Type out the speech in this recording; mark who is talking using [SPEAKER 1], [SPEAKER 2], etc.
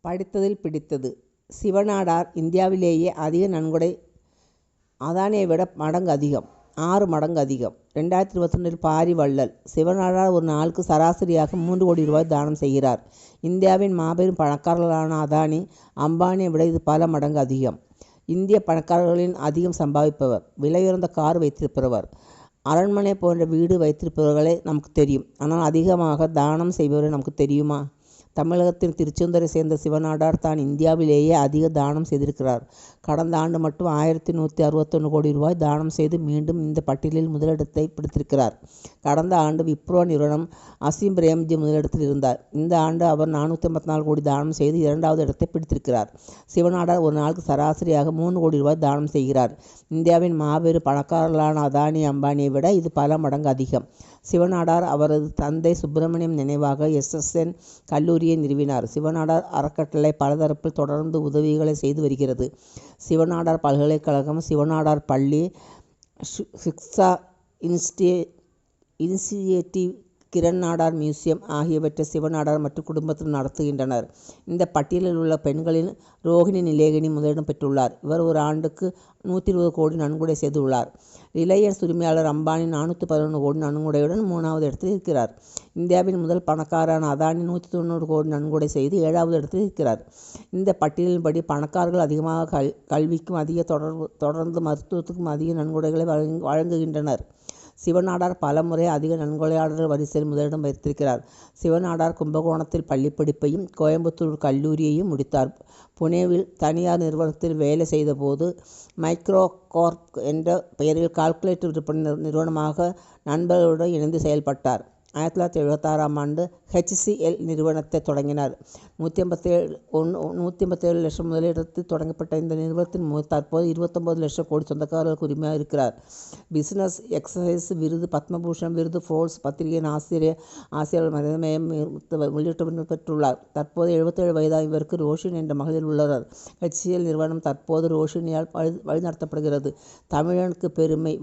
[SPEAKER 1] படித்ததில் பிடித்தது. சிவநாடார் இந்தியாவிலேயே அதிக நன்கொடை அதானியை விட மடங்கு அதிகம், 6 மடங்கு அதிகம். 2022 பாரி வள்ளல். சிவநாடார் ஒரு நாளுக்கு சராசரியாக 3 கோடி ரூபாய் தானம் செய்கிறார். இந்தியாவின் மாபெரும் பணக்காரர்களான அதானி, அம்பானியை விட இது பல மடங்கு அதிகம். இந்திய பணக்காரர்களின் அதிகம் சம்பாதிப்பவர், விலையுயர்ந்த கார் வைத்திருப்பவர், அரண்மனை போன்ற வீடு வைத்திருப்பவர்களே நமக்கு தெரியும். ஆனால் அதிகமாக தானம் செய்பவரை நமக்கு தெரியுமா? தமிழகத்தின் திருச்செந்தூரை சேர்ந்த சிவநாடார் தான் இந்தியாவிலேயே அதிக தானம் செய்திருக்கிறார். கடந்த ஆண்டு மட்டும் 1161 கோடி ரூபாய் தானம் செய்து மீண்டும் இந்த பட்டியலில் முதலிடத்தை பிடித்திருக்கிறார். கடந்த ஆண்டு விப்ரோ நிறுவனம் அசீம் பிரேம்ஜி முதலிடத்தில் இருந்தார். இந்த ஆண்டு அவர் 454 கோடி தானம் செய்து 2வது இடத்தை பிடித்திருக்கிறார். சிவநாடார் ஒரு நாளுக்கு சராசரியாக 3 கோடி ரூபாய் தானம் செய்கிறார். இந்தியாவின் மாபெரும் பணக்காரர்களான அதானி, அம்பானியை விட இது பல மடங்கு அதிகம். சிவநாடார் அவரது தந்தை சுப்பிரமணியம் நினைவாக SSN கல்லூரியை நிறுவினார். சிவநாடார் அறக்கட்டளை பலதரப்பில் தொடர்ந்து உதவிகளை செய்து வருகிறது. சிவநாடார் பல்கலைக்கழகம், சிவநாடார் பள்ளி, சிக்ஷா இனிஷியேட்டிவ், கிரண் நாடார் மியூசியம் ஆகியவற்றை சிவநாடார் மற்றும் குடும்பத்தில் நடத்துகின்றனர். இந்த பட்டியலில் உள்ள பெண்களில் ரோஹிணி நிலேகனி முதலிடம் பெற்றுள்ளார். இவர் ஒரு ஆண்டுக்கு 120 கோடி நன்கொடை செய்துள்ளார். ரிலையன்ஸ் உரிமையாளர் அம்பானி 411 கோடி நன்கொடையுடன் 3வது இடத்தில் இருக்கிறார். இந்தியாவின் முதல் பணக்காரரான அதானி 190 கோடி நன்கொடை செய்து 7வது இடத்தில் இருக்கிறார். இந்த பட்டியலின்படி பணக்காரர்கள் அதிகமாக கல்விக்கும் தொடர்ந்து மருத்துவத்துக்கும் அதிக நன்கொடைகளை வழங்குகின்றனர். சிவநாடார் பல முறை அதிக நன்கொடையாளர்கள் வரிசையில் முதலிடம் வைத்திருக்கிறார். சிவநாடார் கும்பகோணத்தில் பள்ளிப்படிப்பையும் கோயம்புத்தூர் கல்லூரியையும் முடித்தார். புனேவில் தனியார் நிறுவனத்தில் வேலை செய்தபோது மைக்ரோகார்ப் என்ற பெயரில் கால்குலேட்டர் விற்பனை நிறுவனமாக நண்பர்களுடன் இணைந்து செயல்பட்டார். 1976ஆம் ஆண்டு HCL நிறுவனத்தை தொடங்கினார். 157 லட்சம் முதலீட்டில் தொடங்கப்பட்ட இந்த நிறுவனத்தின் தற்போது 29 லட்சம் கோடி சொந்தக்காரர்களுக்கு உரிமையாக இருக்கிறார். பிசினஸ் எக்ஸசைஸ் விருது, பத்மபூஷன் விருது, ஃபோர்ஸ் பத்திரிகையின் ஆசிரியர் மதமயம் உள்ளிட்ட பெற்றுள்ளார். தற்போது 77 வயதான இவருக்கு ரோஷினி என்ற மகளிர் உள்ளனர். HCL நிறுவனம் தற்போது ரோஷினியால் வழிநடத்தப்படுகிறது. தமிழனுக்கு பெருமை.